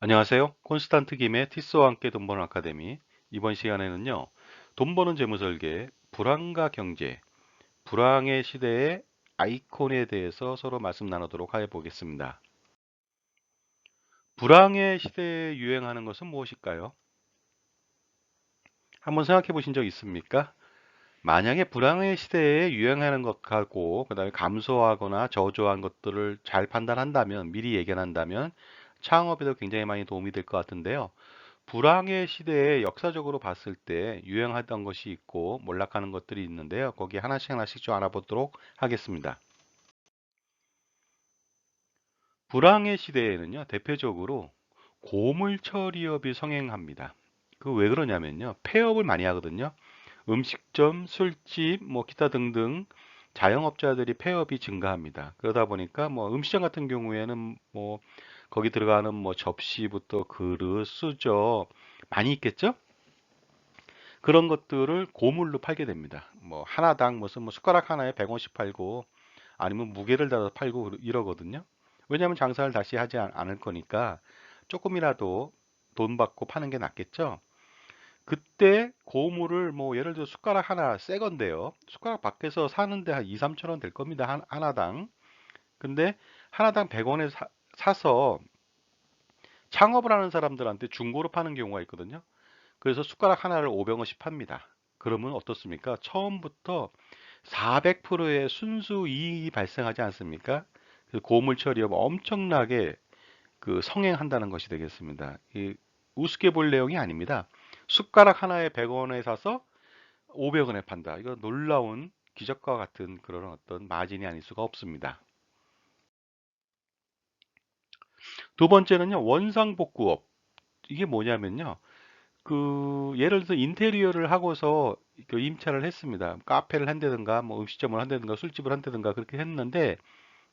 안녕하세요. 콘스탄트 김의 티스와 함께 돈 버는 아카데미. 이번 시간에는요, 돈 버는 재무 설계, 불황과 경제, 불황의 시대의 아이콘에 대해서 서로 말씀 나누도록 해보겠습니다. 불황의 시대에 유행하는 것은 무엇일까요? 한번 생각해 보신 적 있습니까? 만약에 불황의 시대에 유행하는 것하고 그다음에 감소하거나 저조한 것들을 잘 판단한다면, 미리 예견한다면 창업에도 굉장히 많이 도움이 될 것 같은데요. 불황의 시대에 역사적으로 봤을 때 유행하던 것이 있고 몰락하는 것들이 있는데요. 거기 하나씩 하나씩 좀 알아보도록 하겠습니다. 불황의 시대에는요, 대표적으로 고물 처리업이 성행합니다. 그 왜 그러냐면요, 폐업을 많이 하거든요. 음식점, 술집, 뭐 기타 등등 자영업자들이 폐업이 증가합니다. 그러다 보니까 뭐 음식점 같은 경우에는 뭐 거기 들어가는 뭐 접시부터 그릇, 수저 많이 있겠죠? 그런 것들을 고물로 팔게 됩니다. 뭐 하나당 무슨 뭐 숟가락 하나에 100원씩 팔고 아니면 무게를 달아서 팔고 이러거든요. 왜냐하면 장사를 다시 하지 않을 거니까 조금이라도 돈 받고 파는 게 낫겠죠. 그때 고물을 뭐 예를 들어 숟가락 하나 새 건데요. 숟가락 밖에서 사는데 한 2, 3천 원 될 겁니다. 하나당. 근데 하나당 100원에 사서 창업을 하는 사람들한테 중고로 파는 경우가 있거든요. 그래서 숟가락 하나를 500원씩 팝니다. 그러면 어떻습니까? 처음부터 400%의 순수 이익이 발생하지 않습니까? 그 고물 처리업 엄청나게 그 성행한다는 것이 되겠습니다. 이 우습게 볼 내용이 아닙니다. 숟가락 하나에 100원에 사서 500원에 판다. 이거 놀라운 기적과 같은 그런 어떤 마진이 아닐 수가 없습니다. 두 번째는요, 원상복구업. 이게 뭐냐면요, 그 예를 들어서 인테리어를 하고서 그 임차를 했습니다. 카페를 한다든가 뭐 음식점을 한다든가 술집을 한다든가 그렇게 했는데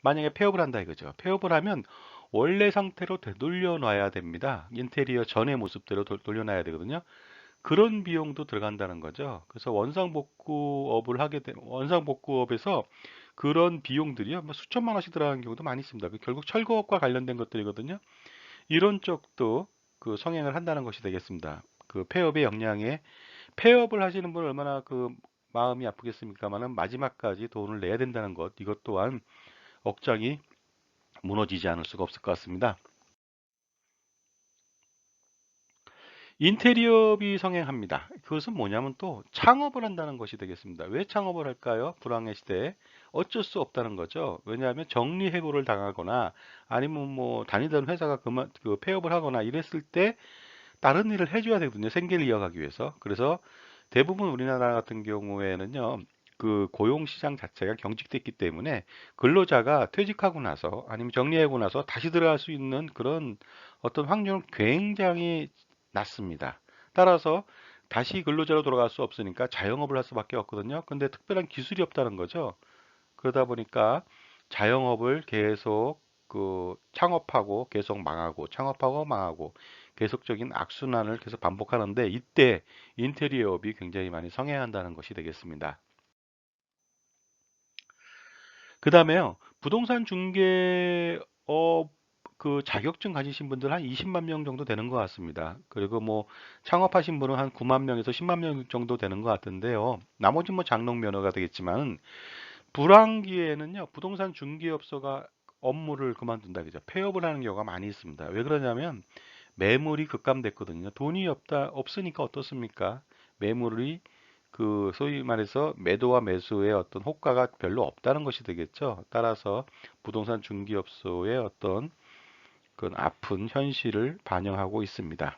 만약에 폐업을 한다 이거죠. 폐업을 하면 원래 상태로 되돌려 놔야 됩니다. 인테리어 전의 모습대로 돌려놔야 되거든요. 그런 비용도 들어간다는 거죠. 그래서 원상복구업을 하게 되 원상복구업에서 그런 비용들이요, 뭐 수천만 원씩 들어가는 경우도 많이 있습니다. 결국 철거업과 관련된 것들이거든요. 이런 쪽도 그 성행을 한다는 것이 되겠습니다. 그 폐업의 역량에 폐업을 하시는 분은 얼마나 그 마음이 아프겠습니까만은 마지막까지 돈을 내야 된다는 것, 이것 또한 억장이 무너지지 않을 수가 없을 것 같습니다. 인테리어비 성행합니다. 그것은 뭐냐면 또 창업을 한다는 것이 되겠습니다. 왜 창업을 할까요? 불황의 시대에 어쩔 수 없다는 거죠. 왜냐하면 정리해고를 당하거나 아니면 뭐 다니던 회사가 그 폐업을 하거나 이랬을 때 다른 일을 해줘야 되거든요. 생계를 이어가기 위해서. 그래서 대부분 우리나라 같은 경우에는요, 그 고용시장 자체가 경직됐기 때문에 근로자가 퇴직하고 나서 아니면 정리하고 나서 다시 들어갈 수 있는 그런 어떤 확률은 굉장히 낮습니다. 따라서 다시 근로자로 돌아갈 수 없으니까 자영업을 할 수밖에 없거든요. 근데 특별한 기술이 없다는 거죠. 그러다 보니까 자영업을 계속 그 창업하고 계속 망하고 창업하고 망하고 계속적인 악순환을 계속 반복하는데 이때 인테리어업이 굉장히 많이 성행한다는 것이 되겠습니다. 그 다음에요, 부동산 중개업 그 자격증 가지신 분들 한 20만 명 정도 되는 것 같습니다. 그리고 뭐 창업하신 분은 한 9만 명에서 10만 명 정도 되는 것 같은데요. 나머지 뭐 장롱 면허가 되겠지만 불황기에는요, 부동산 중개업소가 업무를 그만둔다 그죠. 폐업을 하는 경우가 많이 있습니다. 왜 그러냐면 매물이 급감됐거든요. 돈이 없으니까 어떻습니까? 매물이 그 소위 말해서 매도와 매수의 어떤 호가가 별로 없다는 것이 되겠죠. 따라서 부동산 중개업소의 어떤 그 아픈 현실을 반영하고 있습니다.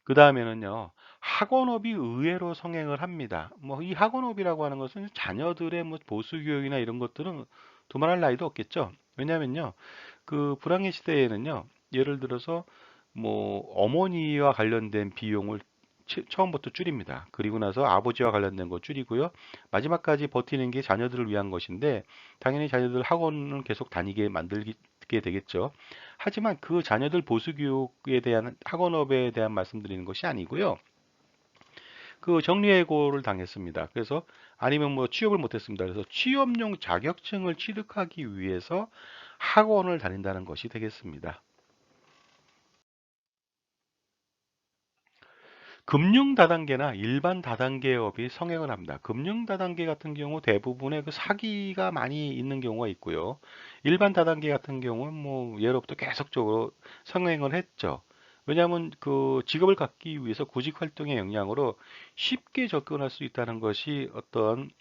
그 다음에는요, 학원업이 의외로 성행을 합니다. 뭐 이 학원업이라고 하는 것은 자녀들의 뭐 보수 교육이나 이런 것들은 두말할 나위도 없겠죠. 왜냐면요, 그 불황의 시대에는요, 예를 들어서 뭐 어머니와 관련된 비용을 처음부터 줄입니다. 그리고 나서 아버지와 관련된 거 줄이고요. 마지막까지 버티는 게 자녀들을 위한 것인데 당연히 자녀들 학원은 계속 다니게 만들게 되겠죠. 하지만 그 자녀들 보수 교육에 대한 학원업에 대한 말씀드리는 것이 아니고요. 그 정리해고를 당했습니다. 그래서 아니면 뭐 취업을 못했습니다. 그래서 취업용 자격증을 취득하기 위해서 학원을 다닌다는 것이 되겠습니다. 금융 다단계나 일반 다단계업이 성행을 합니다. 금융 다단계 같은 경우 대부분의 그 사기가 많이 있는 경우가 있고요. 일반 다단계 같은 경우는 뭐 예로부터 계속적으로 성행을 했죠. 왜냐하면 그 직업을 갖기 위해서 구직 활동의 역량으로 쉽게 접근할 수 있다는 것이 어떤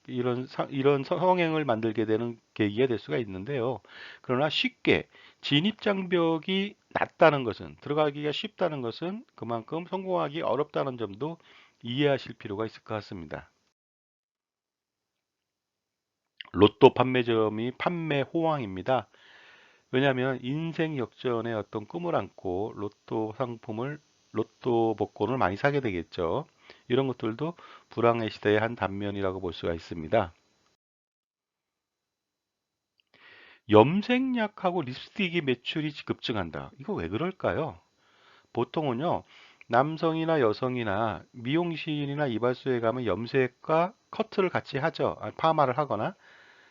이런 성행을 만들게 되는 계기가 될 수가 있는데요. 그러나 쉽게 진입 장벽이 낮다는 것은, 들어가기가 쉽다는 것은 그만큼 성공하기 어렵다는 점도 이해하실 필요가 있을 것 같습니다. 로또 판매점이 판매 호황입니다. 왜냐하면 인생 역전의 어떤 꿈을 안고 로또 복권을 많이 사게 되겠죠. 이런 것들도 불황의 시대의 한 단면이라고 볼 수가 있습니다. 염색약하고 립스틱이 매출이 급증한다. 이거 왜 그럴까요? 보통은요, 남성이나 여성이나 미용실이나 이발소에 가면 염색과 커트를 같이 하죠. 파마를 하거나.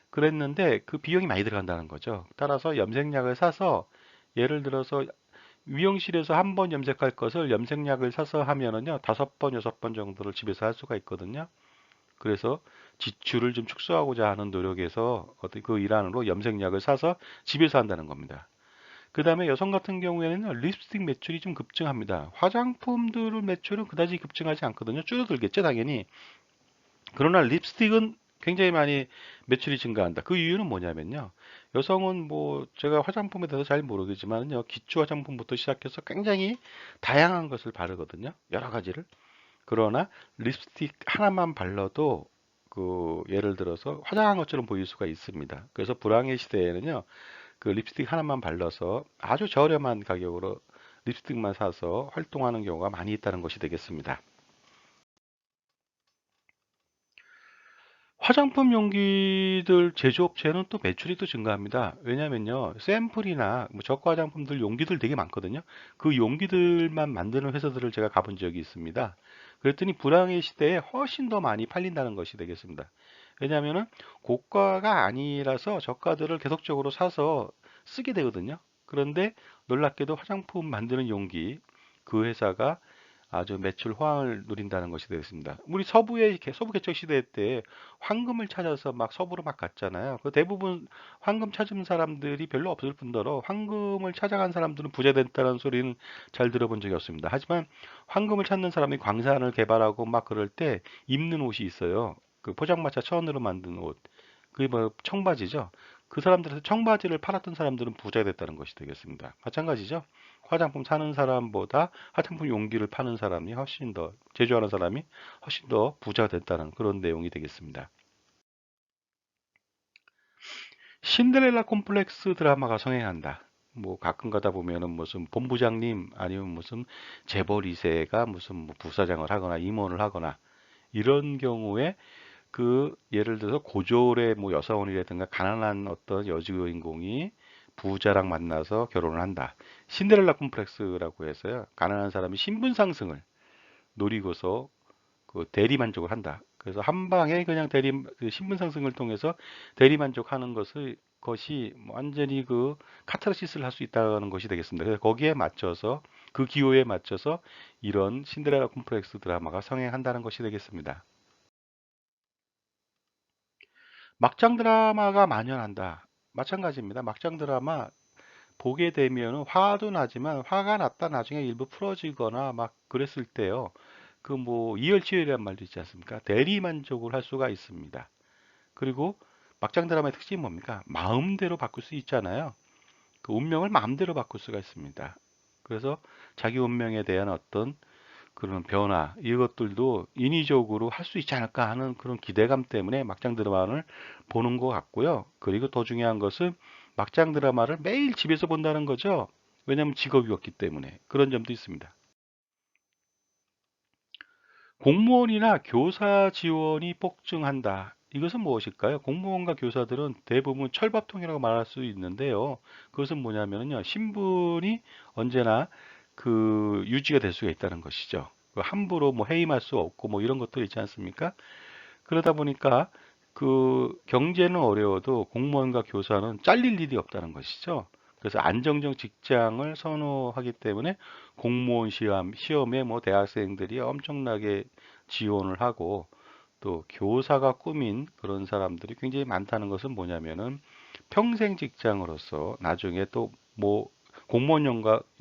그랬는데 그 비용이 많이 들어간다는 거죠. 따라서 염색약을 사서 예를 들어서 미용실에서 한 번 염색할 것을 염색약을 사서 하면은요, 5번, 6번 정도를 집에서 할 수가 있거든요. 그래서 지출을 좀 축소하고자 하는 노력에서 어떤 그 일환으로 염색약을 사서 집에서 한다는 겁니다. 그 다음에 여성 같은 경우에는 립스틱 매출이 좀 급증합니다. 화장품들 매출은 그다지 급증하지 않거든요. 줄어들겠죠, 당연히. 그러나 립스틱은 굉장히 많이 매출이 증가한다. 그 이유는 뭐냐면요. 여성은 뭐 제가 화장품에 대해서 잘 모르겠지만요. 기초 화장품부터 시작해서 굉장히 다양한 것을 바르거든요. 여러 가지를. 그러나 립스틱 하나만 발라도 그 예를 들어서 화장한 것처럼 보일 수가 있습니다. 그래서 불황의 시대에는요. 그 립스틱 하나만 발라서 아주 저렴한 가격으로 립스틱만 사서 활동하는 경우가 많이 있다는 것이 되겠습니다. 화장품 용기들 제조업체는 또 매출이 또 증가합니다. 왜냐면요, 샘플이나 뭐 저가 화장품들 용기들 되게 많거든요. 그 용기들만 만드는 회사들을 제가 가본 적이 있습니다. 그랬더니 불황의 시대에 훨씬 더 많이 팔린다는 것이 되겠습니다. 왜냐하면은 고가가 아니라서 저가들을 계속적으로 사서 쓰게 되거든요. 그런데 놀랍게도 화장품 만드는 용기, 그 회사가 아주 매출 호황을 누린다는 것이 되겠습니다. 우리 서부 개척 시대 때 황금을 찾아서 막 서부로 막 갔잖아요. 그 대부분 황금 찾은 사람들이 별로 없을 뿐더러 황금을 찾아간 사람들은 부자 됐다는 소리는 잘 들어본 적이 없습니다. 하지만 황금을 찾는 사람이 광산을 개발하고 막 그럴 때 입는 옷이 있어요. 그 포장마차 천으로 만든 옷. 그게 뭐 청바지죠. 그 사람들에서 청바지를 팔았던 사람들은 부자 됐다는 것이 되겠습니다. 마찬가지죠. 화장품 사는 사람보다 화장품 용기를 파는 사람이 훨씬 더, 제조하는 사람이 훨씬 더 부자가 됐다는 그런 내용이 되겠습니다. 신데렐라 콤플렉스 드라마가 성행한다. 뭐 가끔 가다 보면은 무슨 본부장님 아니면 무슨 재벌 2세가 무슨 뭐 부사장을 하거나 임원을 하거나 이런 경우에 그 예를 들어서 고졸의 뭐 여사원이라든가 가난한 어떤 여주인공이 부자랑 만나서 결혼을 한다. 신데렐라 콤플렉스라고 해서요. 가난한 사람이 신분 상승을 노리고서 그 대리 만족을 한다. 그래서 한 방에 그냥 그 신분 상승을 통해서 대리 만족하는 것이 완전히 그 카타르시스를 할 수 있다는 것이 되겠습니다. 그래서 거기에 맞춰서 그 기호에 맞춰서 이런 신데렐라 콤플렉스 드라마가 성행한다는 것이 되겠습니다. 막장 드라마가 만연한다. 마찬가지입니다. 막장 드라마 보게 되면 화도 나지만 화가 났다 나중에 일부 풀어지거나 막 그랬을 때요. 그 뭐 이열치열이란 말도 있지 않습니까? 대리 만족을 할 수가 있습니다. 그리고 막장 드라마의 특징이 뭡니까? 마음대로 바꿀 수 있잖아요. 그 운명을 마음대로 바꿀 수가 있습니다. 그래서 자기 운명에 대한 어떤 그런 변화 이것들도 인위적으로 할 수 있지 않을까 하는 그런 기대감 때문에 막장 드라마를 보는 것 같고요. 그리고 더 중요한 것은 막장 드라마를 매일 집에서 본다는 거죠. 왜냐하면 직업이었기 때문에 그런 점도 있습니다. 공무원이나 교사 지원이 폭증한다. 이것은 무엇일까요? 공무원과 교사들은 대부분 철밥통이라고 말할 수 있는데요. 그것은 뭐냐면요. 신분이 언제나 그 유지가 될 수가 있다는 것이죠. 그 함부로 뭐 해임할 수 없고 뭐 이런 것들 있지 않습니까? 그러다 보니까 그 경제는 어려워도 공무원과 교사는 잘릴 일이 없다는 것이죠. 그래서 안정적 직장을 선호하기 때문에 공무원 시험에 뭐 대학생들이 엄청나게 지원을 하고 또 교사가 꿈인 그런 사람들이 굉장히 많다는 것은 뭐냐면은 평생 직장으로서 나중에 또 뭐 공무원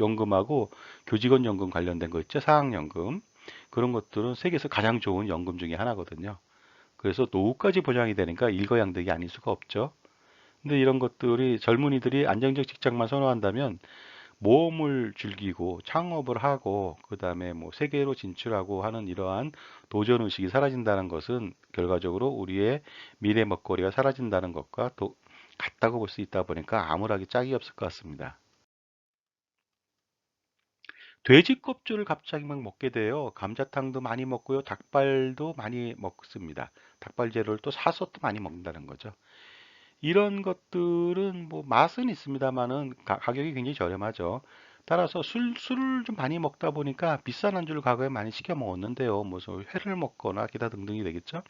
연금하고 교직원 연금 관련된 거 있죠? 사학연금. 그런 것들은 세계에서 가장 좋은 연금 중에 하나거든요. 그래서 노후까지 보장이 되니까 일거양득이 아닐 수가 없죠. 근데 이런 것들이 젊은이들이 안정적 직장만 선호한다면 모험을 즐기고 창업을 하고 그다음에 뭐 세계로 진출하고 하는 이러한 도전 의식이 사라진다는 것은 결과적으로 우리의 미래 먹거리가 사라진다는 것과 같다고 볼 수 있다 보니까 아무렇게 짝이 없을 것 같습니다. 돼지 껍질을 갑자기 막 먹게 돼요. 감자탕도 많이 먹고요. 닭발도 많이 먹습니다. 닭발 재료를 또 사서 또 많이 먹는다는 거죠. 이런 것들은 뭐 맛은 있습니다만은 가격이 굉장히 저렴하죠. 따라서 술을 좀 많이 먹다 보니까 비싼 안주를 과거에 많이 시켜 먹었는데요. 무슨 회를 먹거나 기타 등등이 되겠죠.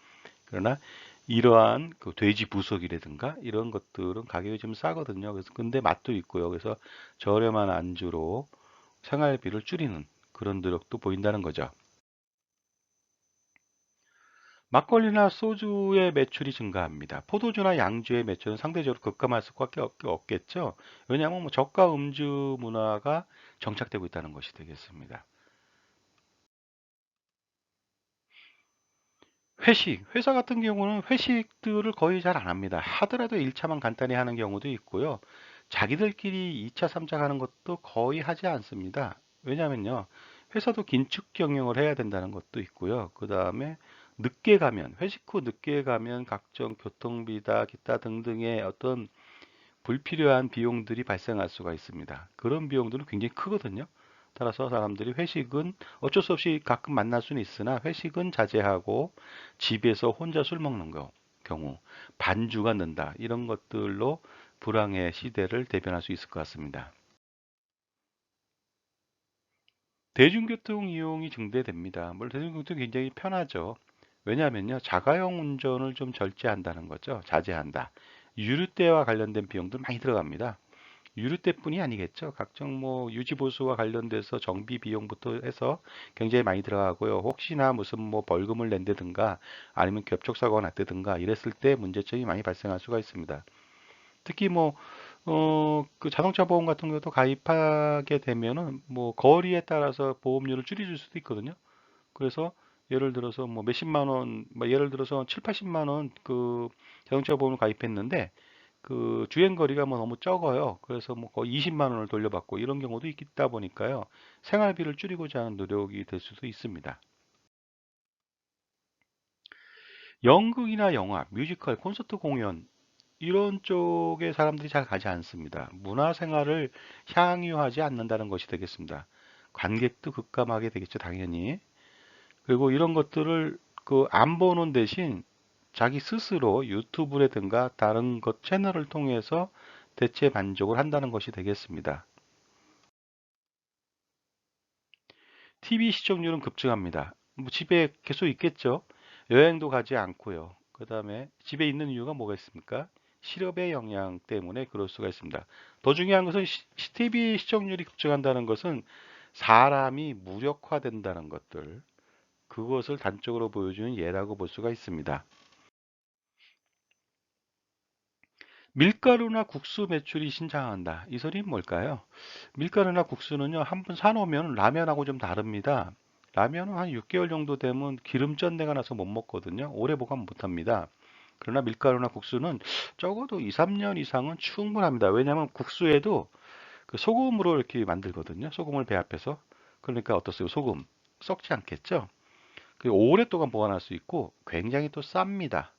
그러나 이러한 그 돼지 부속이라든가 이런 것들은 가격이 좀 싸거든요. 그래서 근데 맛도 있고요. 그래서 저렴한 안주로 생활비를 줄이는 그런 노력도 보인다는 거죠. 막걸리나 소주의 매출이 증가합니다. 포도주나 양주의 매출은 상대적으로 급감할 수밖에 없겠죠. 왜냐하면 뭐 저가 음주 문화가 정착되고 있다는 것이 되겠습니다. 회식, 회사 같은 경우는 회식들을 거의 잘 안 합니다. 하더라도 1차만 간단히 하는 경우도 있고요. 자기들끼리 2차, 3차 하는 것도 거의 하지 않습니다. 왜냐면요. 회사도 긴축 경영을 해야 된다는 것도 있고요. 그 다음에 늦게 가면, 회식 후 늦게 가면 각종 교통비다, 기타 등등의 어떤 불필요한 비용들이 발생할 수가 있습니다. 그런 비용들은 굉장히 크거든요. 따라서 사람들이 회식은 어쩔 수 없이 가끔 만날 수는 있으나 회식은 자제하고 집에서 혼자 술 먹는 경우 반주가 는다. 이런 것들로 불황의 시대를 대변할 수 있을 것 같습니다. 대중교통 이용이 증대됩니다. 물론 대중교통이 굉장히 편하죠. 왜냐하면요, 자가용 운전을 좀 절제한다는 거죠. 자제한다. 유류세와 관련된 비용도 많이 들어갑니다. 유류세뿐이 아니겠죠. 각종 뭐 유지보수와 관련돼서 정비 비용부터 해서 굉장히 많이 들어가고요. 혹시나 무슨 뭐 벌금을 낸다든가 아니면 겹촉사고가 났다든가 이랬을 때 문제점이 많이 발생할 수가 있습니다. 특히 뭐 그 자동차 보험 같은 것도 가입하게 되면은 뭐 거리에 따라서 보험료를 줄여줄 수도 있거든요. 그래서 예를 들어서 뭐 몇십만 원, 뭐 예를 들어서 7, 80만 원 그 자동차 보험을 가입했는데 그 주행 거리가 뭐 너무 적어요. 그래서 뭐 거의 20만 원을 돌려받고 이런 경우도 있다 보니까요. 생활비를 줄이고자 하는 노력이 될 수도 있습니다. 연극이나 영화, 뮤지컬, 콘서트 공연 이런 쪽에 사람들이 잘 가지 않습니다. 문화 생활을 향유하지 않는다는 것이 되겠습니다. 관객도 급감하게 되겠죠, 당연히. 그리고 이런 것들을 그 안 보는 대신 자기 스스로 유튜브라든가 다른 것 채널을 통해서 대체 만족을 한다는 것이 되겠습니다. TV 시청률은 급증합니다. 뭐 집에 계속 있겠죠. 여행도 가지 않고요. 그 다음에 집에 있는 이유가 뭐가 있습니까? 실업의 영향 때문에 그럴 수가 있습니다. 더 중요한 것은 TV 시청률이 급증한다는 것은 사람이 무력화된다는 것들, 그것을 단적으로 보여주는 예라고 볼 수가 있습니다. 밀가루나 국수 매출이 신장한다. 이 소리는 뭘까요? 밀가루나 국수는요, 한 번 사놓으면 라면하고 좀 다릅니다. 라면은 한 6개월 정도 되면 기름전내가 나서 못 먹거든요. 오래 보관 못 합니다. 그러나 밀가루나 국수는 적어도 2, 3년 이상은 충분합니다. 왜냐하면 국수에도 그 소금으로 이렇게 만들거든요. 소금을 배합해서. 그러니까 어떻어요? 소금. 썩지 않겠죠? 오랫동안 보관할 수 있고 굉장히 또 쌉니다.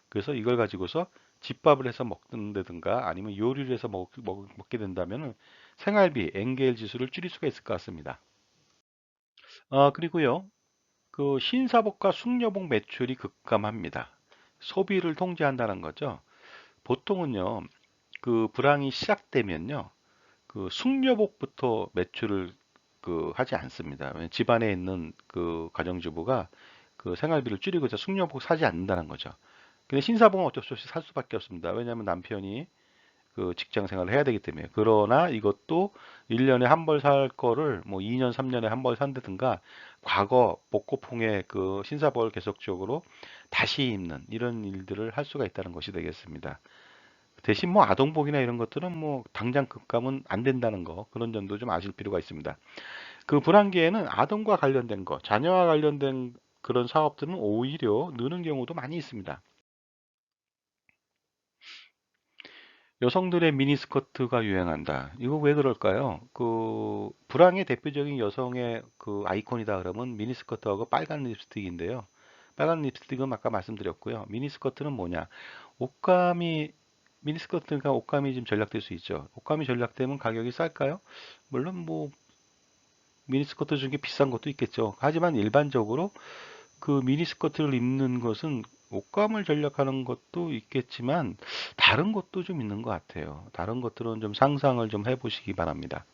그래서 이걸 가지고서 집밥을 해서 먹는다든가 아니면 요리를 해서 먹게 된다면 생활비, 엔겔 지수를 줄일 수가 있을 것 같습니다. 그리고요, 그 신사복과 숙녀복 매출이 급감합니다. 소비를 통제한다는 거죠. 보통은요, 그 불황이 시작되면요, 그 숙녀복부터 매출을 그 하지 않습니다. 집안에 있는 그 가정주부가 그 생활비를 줄이고자 숙녀복 사지 않는다는 거죠. 근데 신사복은 어쩔 수 없이 살 수밖에 없습니다. 왜냐하면 남편이 그 직장 생활을 해야 되기 때문에. 그러나 이것도 1년에 한 벌 살 거를 뭐 2년, 3년에 한 벌 산다든가 과거 복고풍의 그 신사복을 계속적으로 다시 입는 이런 일들을 할 수가 있다는 것이 되겠습니다. 대신 뭐 아동복이나 이런 것들은 뭐 당장 급감은 안 된다는 거 그런 점도 좀 아실 필요가 있습니다. 그 불황기에는 아동과 관련된 거, 자녀와 관련된 그런 사업들은 오히려 느는 경우도 많이 있습니다. 여성들의 미니스커트가 유행한다. 이거 왜 그럴까요? 그 불황의 대표적인 여성의 그 아이콘이다 그러면 미니스커트하고 빨간 립스틱인데요. 빨간 립스틱은 아까 말씀드렸고요. 미니스커트는 뭐냐? 옷감이 미니스커트가 옷감이 좀 전략될 수 있죠. 옷감이 전략되면 가격이 쌀까요? 물론 뭐 미니스커트 중에 비싼 것도 있겠죠. 하지만 일반적으로 그 미니스커트를 입는 것은 옷감을 전략하는 것도 있겠지만 다른 것도 좀 있는 것 같아요. 다른 것들은 좀 상상을 좀 해보시기 바랍니다.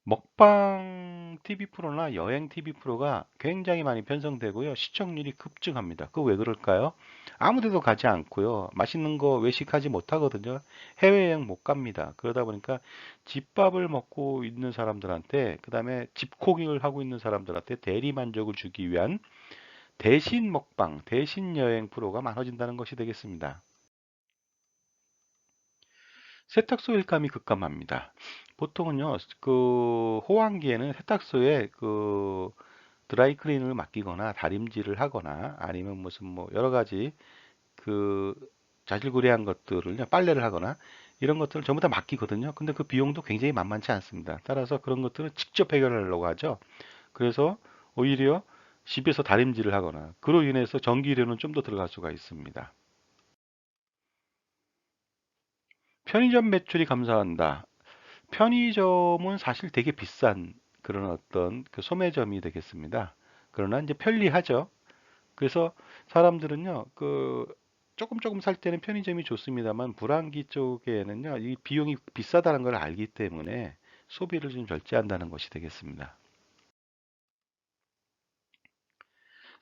먹방 TV 프로나 여행 TV 프로가 굉장히 많이 편성되고요. 시청률이 급증합니다. 그 왜 그럴까요? 아무 데도 가지 않고요. 맛있는 거 외식하지 못하거든요. 해외여행 못 갑니다. 그러다 보니까 집밥을 먹고 있는 사람들한테, 그 다음에 집코킹을 하고 있는 사람들한테 대리 만족을 주기 위한 대신 먹방, 대신 여행 프로가 많아진다는 것이 되겠습니다. 세탁소 일감이 급감합니다. 보통은요, 그 호황기에는 세탁소에 그 드라이클린을 맡기거나 다림질을 하거나 아니면 무슨 뭐 여러 가지 그 자질구레한 것들을요, 빨래를 하거나 이런 것들을 전부 다 맡기거든요. 근데 그 비용도 굉장히 만만치 않습니다. 따라서 그런 것들은 직접 해결하려고 하죠. 그래서 오히려 집에서 다림질을 하거나 그로 인해서 전기료는 좀 더 들어갈 수가 있습니다. 편의점 매출이 감소한다. 편의점은 사실 되게 비싼 그런 어떤 그 소매점이 되겠습니다. 그러나 이제 편리하죠. 그래서 사람들은요, 그 조금 조금 살 때는 편의점이 좋습니다만 불황기 쪽에는요, 이 비용이 비싸다는 걸 알기 때문에 소비를 좀 절제한다는 것이 되겠습니다.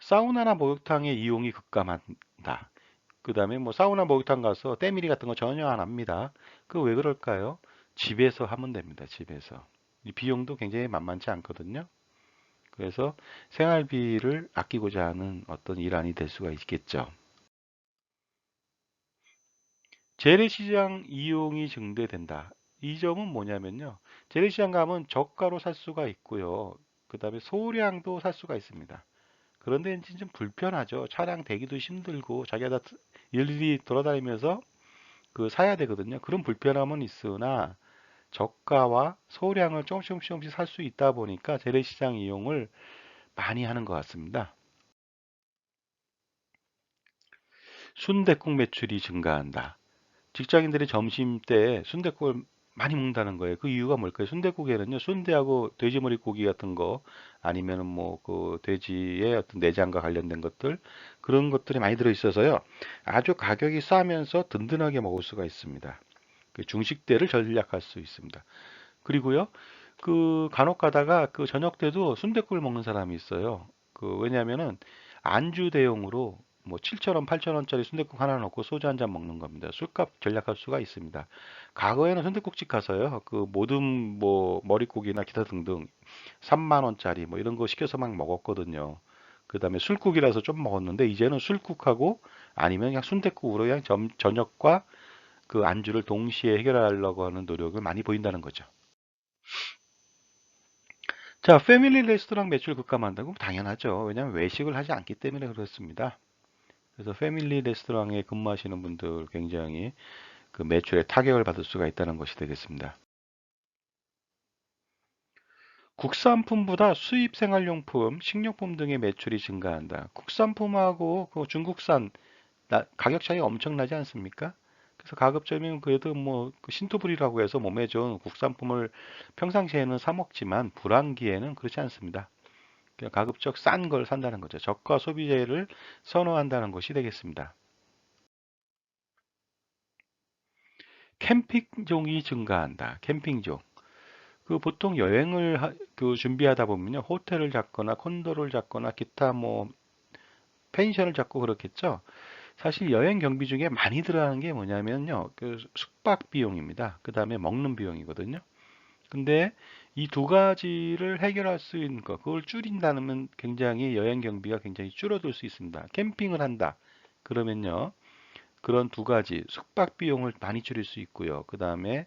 사우나나 목욕탕의 이용이 급감한다. 그 다음에 뭐 사우나 목욕탕 가서 때밀이 같은 거 전혀 안 합니다. 그 왜 그럴까요? 집에서 하면 됩니다. 집에서. 이 비용도 굉장히 만만치 않거든요. 그래서 생활비를 아끼고자 하는 어떤 일환이 될 수가 있겠죠. 재래시장 이용이 증대된다. 이 점은 뭐냐면요. 재래시장 가면 저가로 살 수가 있고요. 그 다음에 소량도 살 수가 있습니다. 그런데 이제 좀 불편하죠. 차량 대기도 힘들고 자기가 다 일일이 돌아다니면서 그 사야 되거든요. 그런 불편함은 있으나 저가와 소량을 조금씩 살 수 있다 보니까 재래시장 이용을 많이 하는 것 같습니다. 순댓국 매출이 증가한다. 직장인들이 점심때 순댓국을 많이 먹는다는 거예요. 그 이유가 뭘까요? 순댓국에는요, 순대하고 돼지머리 고기 같은 거, 아니면은 뭐 그 돼지의 어떤 내장과 관련된 것들, 그런 것들이 많이 들어 있어서요. 아주 가격이 싸면서 든든하게 먹을 수가 있습니다. 그 중식대를 전략할 수 있습니다. 그리고요, 그 간혹 가다가 그 저녁 때도 순댓국을 먹는 사람이 있어요. 그 왜냐면은 안주 대용으로 뭐 7,000원, 8,000원짜리 순댓국 하나 넣고 소주 한 잔 먹는 겁니다. 술값 절약할 수가 있습니다. 과거에는 순댓국집 가서요. 그 모든 뭐 머릿고기나 기타 등등 3만 원짜리 뭐 이런 거 시켜서 막 먹었거든요. 그다음에 술국이라서 좀 먹었는데 이제는 술국하고 아니면 그냥 순댓국으로 그냥 저녁과 그 안주를 동시에 해결하려고 하는 노력을 많이 보인다는 거죠. 자, 패밀리 레스토랑 매출 급감한다고? 당연하죠. 왜냐하면 외식을 하지 않기 때문에 그렇습니다. 그래서 패밀리 레스토랑에 근무하시는 분들 굉장히 그 매출에 타격을 받을 수가 있다는 것이 되겠습니다. 국산품보다 수입 생활용품, 식료품 등의 매출이 증가한다. 국산품하고 그 중국산 가격 차이가 엄청나지 않습니까? 그래서 가급적이면 그래도 뭐그 신토불이라고 해서 몸에 좋은 국산품을 평상시에는 사 먹지만 불황기에는 그렇지 않습니다. 그냥 가급적 싼 걸 산다는 거죠. 저가 소비재를 선호한다는 것이 되겠습니다. 캠핑종이 증가한다. 캠핑종. 그 보통 여행을 그 준비하다 보면요. 호텔을 잡거나 콘도를 잡거나 기타 뭐 펜션을 잡고 그렇겠죠. 사실 여행 경비 중에 많이 들어가는 게 뭐냐면요. 그 숙박 비용입니다. 그 다음에 먹는 비용이거든요. 근데 이 두 가지를 해결할 수 있는 것, 그걸 줄인다면 굉장히 여행 경비가 굉장히 줄어들 수 있습니다. 캠핑을 한다. 그러면요. 그런 두 가지 숙박 비용을 많이 줄일 수 있고요. 그 다음에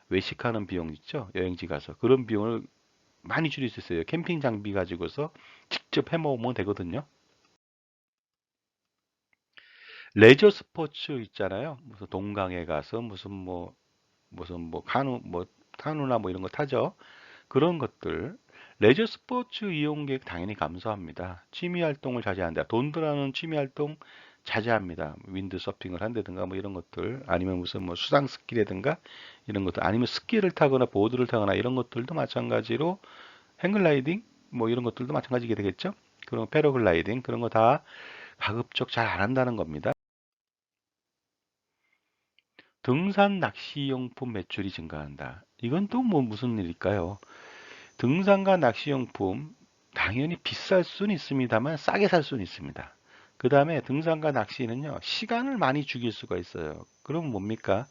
외식하는 비용 있죠. 여행지 가서. 그런 비용을 많이 줄일 수 있어요. 캠핑 장비 가지고서 직접 해 먹으면 되거든요. 레저 스포츠 있잖아요. 무슨 동강에 가서 무슨 뭐 카누나 뭐 이런 거 타죠. 그런 것들 레저 스포츠 이용객 당연히 감소합니다. 취미 활동을 자제한다. 돈 들어가는 취미 활동 자제합니다. 윈드 서핑을 한다든가 뭐 이런 것들 아니면 무슨 뭐 수상 스키라든가 이런 것들 아니면 스키를 타거나 보드를 타거나 이런 것들도 마찬가지로 행글라이딩 뭐 이런 것들도 마찬가지게 되겠죠. 그런 패러글라이딩 그런 거 다 가급적 잘 안 한다는 겁니다. 등산 낚시용품 매출이 증가한다. 이건 또 뭐 무슨 일일까요? 등산과 낚시용품 당연히 비쌀 수는 있습니다만 싸게 살 수는 있습니다. 그 다음에 등산과 낚시는요 시간을 많이 죽일 수가 있어요. 그럼 뭡니까?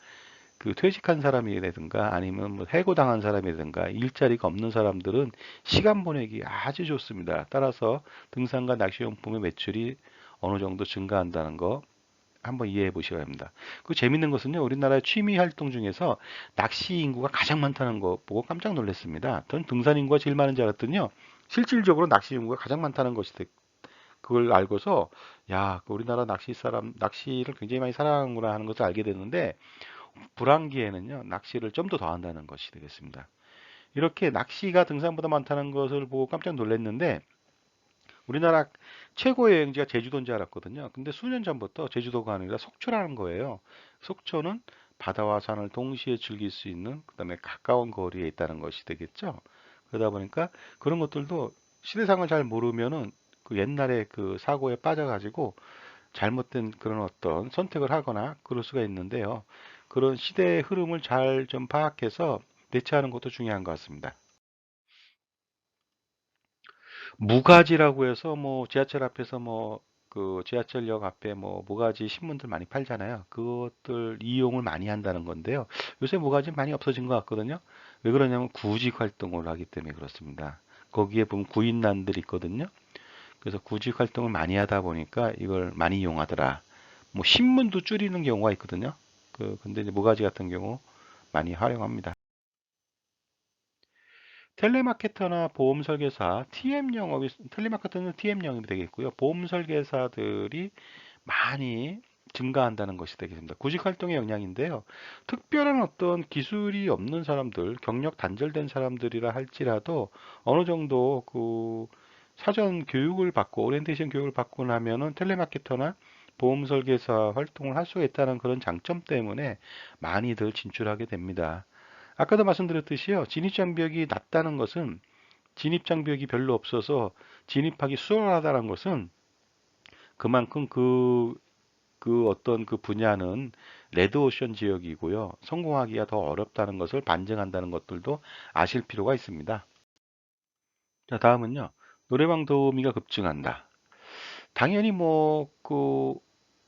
그 퇴직한 사람이라든가 아니면 뭐 해고당한 사람이라든가 일자리가 없는 사람들은 시간 보내기 아주 좋습니다. 따라서 등산과 낚시용품의 매출이 어느 정도 증가한다는 거 한번 이해해 보셔야 합니다. 그 재밌는 것은요, 우리나라의 취미 활동 중에서 낚시 인구가 가장 많다는 거 보고 깜짝 놀랐습니다. 전 등산 인구가 제일 많은 줄 알았더니요, 실질적으로 낚시 인구가 가장 많다는 것이 그걸 알고서 야, 그 우리나라 낚시 사람 낚시를 굉장히 많이 사랑하는구나 하는 것을 알게 됐는데 불황기에는요, 낚시를 좀 더 한다는 것이 되겠습니다. 이렇게 낚시가 등산보다 많다는 것을 보고 깜짝 놀랐는데 우리나라 최고 여행지가 제주도인 줄 알았거든요. 근데 수년 전부터 제주도가 아니라 속초라는 거예요. 속초는 바다와 산을 동시에 즐길 수 있는 그다음에 가까운 거리에 있다는 것이 되겠죠. 그러다 보니까 그런 것들도 시대상을 잘 모르면은 그 옛날에 그 사고에 빠져가지고 잘못된 그런 어떤 선택을 하거나 그럴 수가 있는데요. 그런 시대의 흐름을 잘 좀 파악해서 대처하는 것도 중요한 것 같습니다. 무가지라고 해서 뭐 지하철 앞에서 뭐 그 지하철역 앞에 뭐 무가지 신문들 많이 팔잖아요. 그것들 이용을 많이 한다는 건데요. 요새 무가지 많이 없어진 것 같거든요. 왜 그러냐면 구직 활동을 하기 때문에 그렇습니다. 거기에 보면 구인난들이 있거든요. 그래서 구직 활동을 많이 하다 보니까 이걸 많이 이용하더라. 뭐 신문도 줄이는 경우가 있거든요. 근데 이제 무가지 같은 경우 많이 활용합니다. 텔레마케터나 보험 설계사, TM 영업이, 텔레마케터는 TM 영업이 되겠고요. 보험 설계사들이 많이 증가한다는 것이 되겠습니다. 구직 활동의 영향인데요. 특별한 어떤 기술이 없는 사람들, 경력 단절된 사람들이라 할지라도 어느 정도 그 사전 교육을 받고 오리엔테이션 교육을 받고 나면은 텔레마케터나 보험 설계사 활동을 할 수가 있다는 그런 장점 때문에 많이들 진출하게 됩니다. 아까도 말씀드렸듯이요. 진입 장벽이 낮다는 것은 진입 장벽이 별로 없어서 진입하기 수월하다는 것은 그만큼 그 어떤 그 분야는 레드오션 지역이고요. 성공하기가 더 어렵다는 것을 반증한다는 것들도 아실 필요가 있습니다. 자, 다음은요. 노래방 도우미가 급증한다. 당연히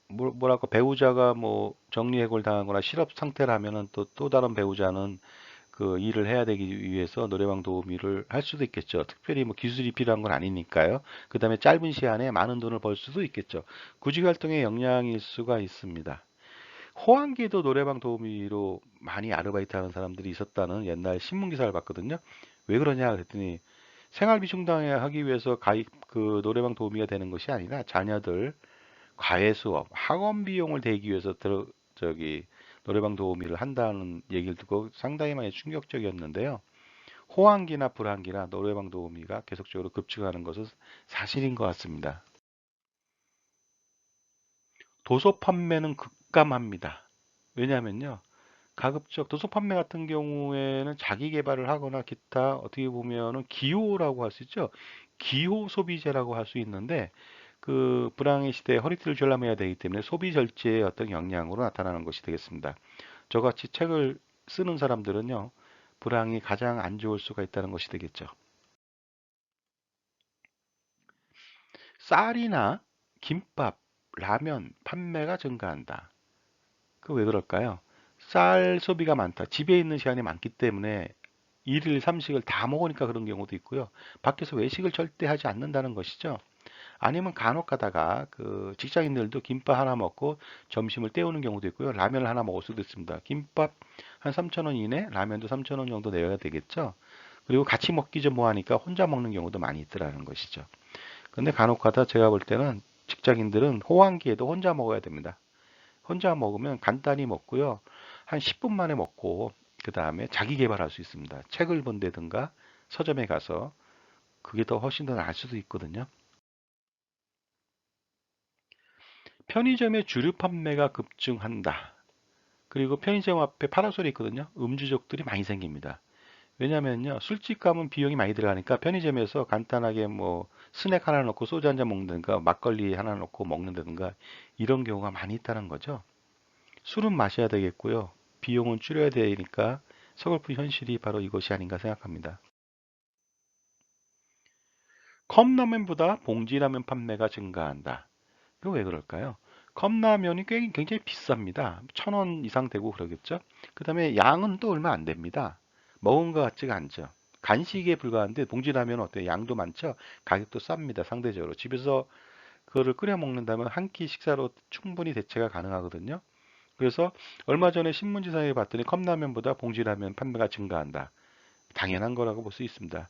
뭐랄까 배우자가 뭐 정리해고를 당하거나 실업 상태라면은 또 다른 배우자는 그 일을 해야 되기 위해서 노래방 도우미를 할 수도 있겠죠. 특별히 뭐 기술이 필요한 건 아니니까요. 그 다음에 짧은 시간에 많은 돈을 벌 수도 있겠죠. 구직 활동의 영향일 수가 있습니다. 호황기에도 노래방 도우미로 많이 아르바이트 하는 사람들이 있었다는 옛날 신문 기사를 봤거든요. 왜 그러냐 그랬더니 생활비 충당하기 위해서 가입 그 노래방 도우미가 되는 것이 아니라 자녀들 과외 수업, 학원 비용을 대기 위해서 저기 노래방 도우미를 한다는 얘기를 듣고 상당히 많이 충격적이었는데요. 호황기나 불황기나 노래방 도우미가 계속적으로 급증하는 것은 사실인 것 같습니다. 도서 판매는 급감합니다. 왜냐하면요. 가급적 도서 판매 같은 경우에는 자기 개발을 하거나 기타 어떻게 보면은 기호라고 할 수 있죠. 기호 소비재라고 할 수 있는데 그 불황의 시대에 허리띠를 졸라매야 되기 때문에 소비 절제의 어떤 영향으로 나타나는 것이 되겠습니다. 저같이 책을 쓰는 사람들은요, 불황이 가장 안 좋을 수가 있다는 것이 되겠죠. 쌀이나 김밥, 라면 판매가 증가한다. 그 왜 그럴까요? 쌀 소비가 많다. 집에 있는 시간이 많기 때문에 일일 삼식을 다 먹으니까 그런 경우도 있고요. 밖에서 외식을 절대 하지 않는다는 것이죠. 아니면 간혹 가다가 그 직장인들도 김밥 하나 먹고 점심을 때우는 경우도 있고요. 라면을 하나 먹을 수도 있습니다. 김밥 한 3,000원 이내, 라면도 3,000원 정도 내야 되겠죠. 그리고 같이 먹기 좀 뭐하니까 혼자 먹는 경우도 많이 있더라는 것이죠. 근데 간혹 가다 제가 볼 때는 직장인들은 호황기에도 혼자 먹어야 됩니다. 혼자 먹으면 간단히 먹고요. 한 10분 만에 먹고 그 다음에 자기 개발할 수 있습니다. 책을 본다든가 서점에 가서 그게 더 훨씬 더 나을 수도 있거든요. 편의점의 주류 판매가 급증한다. 그리고 편의점 앞에 파라솔이 있거든요. 음주족들이 많이 생깁니다. 왜냐면요, 술집 가면 비용이 많이 들어가니까 편의점에서 간단하게 뭐 스낵 하나 넣고 소주 한 잔 먹는다든가 막걸리 하나 넣고 먹는다든가 이런 경우가 많이 있다는 거죠. 술은 마셔야 되겠고요. 비용은 줄여야 되니까 서글픈 현실이 바로 이것이 아닌가 생각합니다. 컵라면보다 봉지라면 판매가 증가한다. 이거 왜 그럴까요? 컵라면이 굉장히 비쌉니다. 1,000원 이상 되고 그러겠죠? 그 다음에 양은 또 얼마 안 됩니다. 먹은 것 같지가 않죠. 간식에 불과한데 봉지라면 어때요? 양도 많죠? 가격도 쌉니다. 상대적으로. 집에서 그거를 끓여 먹는다면 한 끼 식사로 충분히 대체가 가능하거든요. 그래서 얼마 전에 신문지상에 봤더니 컵라면보다 봉지라면 판매가 증가한다. 당연한 거라고 볼 수 있습니다.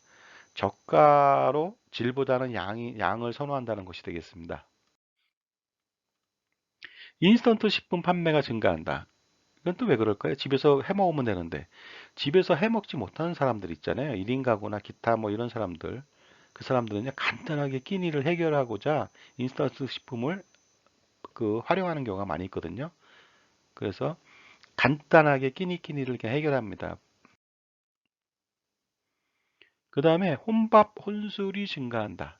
저가로 질보다는 양을 선호한다는 것이 되겠습니다. 인스턴트 식품 판매가 증가한다. 이건 또 왜 그럴까요? 집에서 해 먹으면 되는데 집에서 해 먹지 못하는 사람들 있잖아요. 1인 가구나 기타 뭐 이런 사람들. 그 사람들은요 간단하게 끼니를 해결하고자 인스턴트 식품을 활용하는 경우가 많이 있거든요. 그래서 간단하게 끼니를 이렇게 해결합니다. 그 다음에 혼밥, 혼술이 증가한다.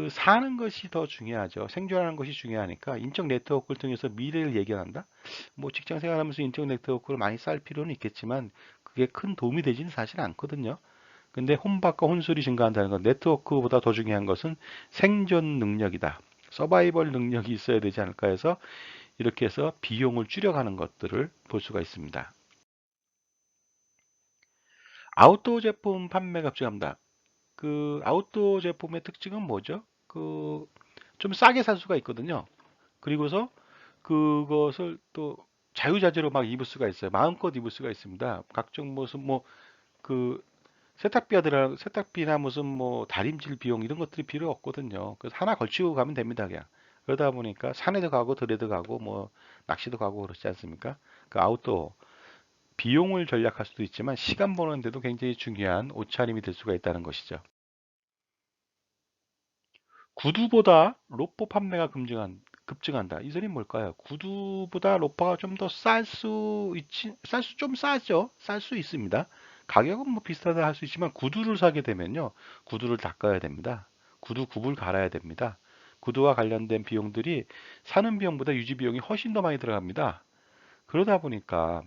사는 것이 더 중요하죠. 생존하는 것이 중요하니까 인적 네트워크를 통해서 미래를 예견한다. 뭐 직장 생활하면서 인적 네트워크를 많이 쌓을 필요는 있겠지만 그게 큰 도움이 되지는 사실 않거든요. 근데 혼밥과 혼술이 증가한다는 건 네트워크보다 더 중요한 것은 생존 능력이다. 서바이벌 능력이 있어야 되지 않을까 해서 이렇게 해서 비용을 줄여가는 것들을 볼 수가 있습니다. 아웃도어 제품 판매가 급증합니다. 아웃도어 제품의 특징은 뭐죠? 좀 싸게 살 수가 있거든요. 그리고서 그것을 또 자유자재로 막 입을 수가 있어요. 마음껏 입을 수가 있습니다. 각종 무슨 그 세탁비나 무슨 다림질 비용 이런 것들이 필요 없거든요. 그래서 하나 걸치고 가면 됩니다, 그냥. 그러다 보니까 산에도 가고 들에도 가고 낚시도 가고 그렇지 않습니까? 그 아웃도어 비용을 절약할 수도 있지만 시간 버는데도 굉장히 중요한 옷차림이 될 수가 있다는 것이죠. 구두보다 로퍼 판매가 급증한다. 이 소리는 뭘까요? 구두보다 로퍼가 좀 더 좀 싸죠. 쌀 수 있습니다. 가격은 뭐 비슷하다 할 수 있지만 구두를 사게 되면요. 구두를 닦아야 됩니다. 구두 굽을 갈아야 됩니다. 구두와 관련된 비용들이 사는 비용보다 유지 비용이 훨씬 더 많이 들어갑니다. 그러다 보니까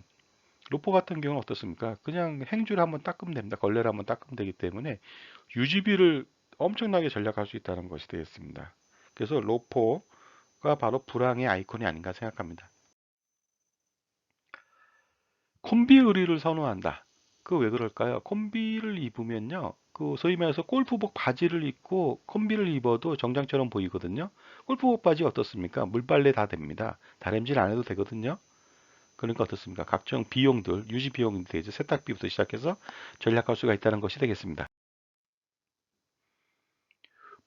로퍼 같은 경우는 어떻습니까? 그냥 행주를 한번 닦으면 됩니다. 걸레를 한번 닦으면 되기 때문에 유지비를 엄청나게 절약할 수 있다는 것이 되겠습니다. 그래서 로퍼가 바로 불황의 아이콘이 아닌가 생각합니다. 콤비 의류를 선호한다. 그 왜 그럴까요? 콤비를 입으면요. 소위 말해서 골프복 바지를 입고 콤비를 입어도 정장처럼 보이거든요. 골프복 바지 어떻습니까? 물빨래 다 됩니다. 다림질 안 해도 되거든요. 그러니까 어떻습니까? 각종 비용들, 유지 비용이 되죠. 세탁비부터 시작해서 절약할 수가 있다는 것이 되겠습니다.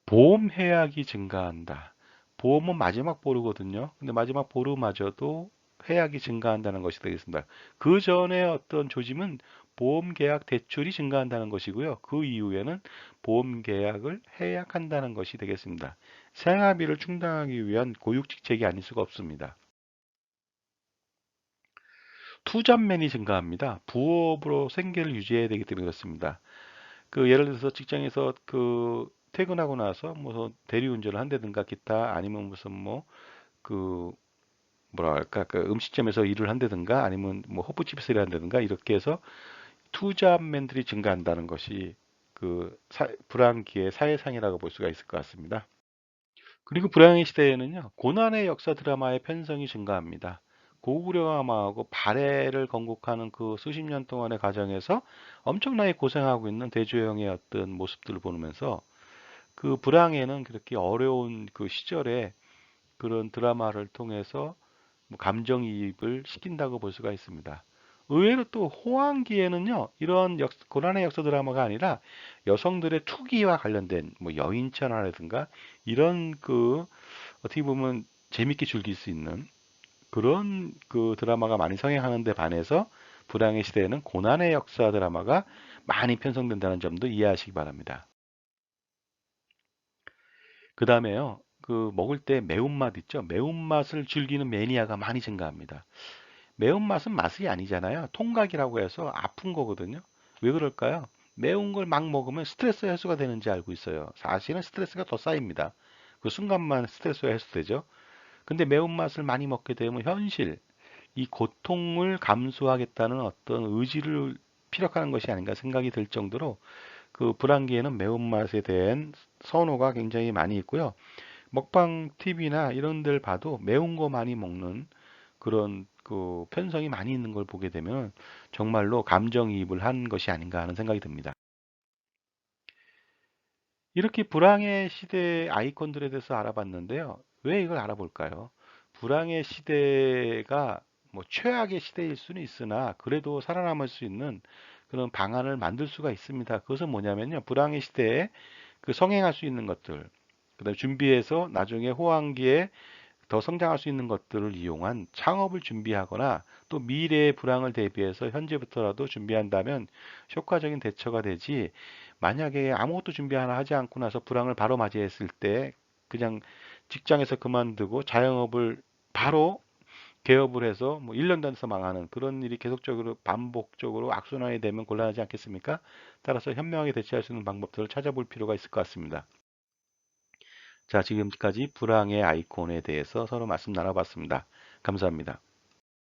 보험 해약이 증가한다. 보험은 마지막 보루거든요. 근데 마지막 보루마저도 해약이 증가한다는 것이 되겠습니다. 그 전에 어떤 조짐은 보험 계약 대출이 증가한다는 것이고요. 그 이후에는 보험 계약을 해약한다는 것이 되겠습니다. 생활비를 충당하기 위한 고육직책이 아닐 수가 없습니다. 투잡맨이 증가합니다. 부업으로 생계를 유지해야 되기 때문에 그렇습니다. 예를 들어서 직장에서 퇴근하고 나서 무슨 대리운전을 한다든가 기타 아니면 무슨 그 뭐랄까 음식점에서 일을 한다든가 아니면 호프집에서 일을 한다든가 이렇게 해서 투잡맨들이 증가한다는 것이 불황기의 사회상이라고 볼 수가 있을 것 같습니다. 그리고 불황의 시대에는요, 고난의 역사 드라마의 편성이 증가합니다. 고구려함하고 발해를 건국하는 그 수십 년 동안의 과정에서 엄청나게 고생하고 있는 대조영의 어떤 모습들을 보면서 그 불황에는 그렇게 어려운 그 시절에 그런 드라마를 통해서 뭐 감정이입을 시킨다고 볼 수가 있습니다. 의외로 또 호황기에는요, 이런 고난의 역사 드라마가 아니라 여성들의 투기와 관련된 뭐 여인천하라든가 이런 그 어떻게 보면 재밌게 즐길 수 있는 그런 그 드라마가 많이 성행하는 데 반해서 불황의 시대에는 고난의 역사 드라마가 많이 편성된다는 점도 이해하시기 바랍니다. 그 다음에요, 그 먹을 때 매운맛 있죠? 매운맛을 즐기는 매니아가 많이 증가합니다. 매운맛은 맛이 아니잖아요. 통각이라고 해서 아픈 거거든요. 왜 그럴까요? 매운 걸 막 먹으면 스트레스 해소가 되는지 알고 있어요. 사실은 스트레스가 더 쌓입니다. 그 순간만 스트레스 해소되죠. 근데 매운맛을 많이 먹게 되면 현실, 이 고통을 감수하겠다는 어떤 의지를 피력하는 것이 아닌가 생각이 들 정도로 그 불황기에는 매운맛에 대한 선호가 굉장히 많이 있고요. 먹방 TV나 이런 데를 봐도 매운 거 많이 먹는 그런 그 편성이 많이 있는 걸 보게 되면 정말로 감정이입을 한 것이 아닌가 하는 생각이 듭니다. 이렇게 불황의 시대 아이콘들에 대해서 알아봤는데요. 왜 이걸 알아볼까요? 불황의 시대가 뭐 최악의 시대일 수는 있으나 그래도 살아남을 수 있는 그런 방안을 만들 수가 있습니다. 그것은 뭐냐면요. 불황의 시대에 그 성행할 수 있는 것들, 그다음에 준비해서 나중에 호황기에 더 성장할 수 있는 것들을 이용한 창업을 준비하거나 또 미래의 불황을 대비해서 현재부터라도 준비한다면 효과적인 대처가 되지, 만약에 아무것도 준비 하나 하지 않고 나서 불황을 바로 맞이했을 때 그냥 직장에서 그만두고 자영업을 바로 개업을 해서 뭐 1년 단에서 망하는 그런 일이 계속적으로 반복적으로 악순환이 되면 곤란하지 않겠습니까? 따라서 현명하게 대처할 수 있는 방법들을 찾아볼 필요가 있을 것 같습니다. 자, 지금까지 불황의 아이콘에 대해서 서로 말씀 나눠봤습니다. 감사합니다.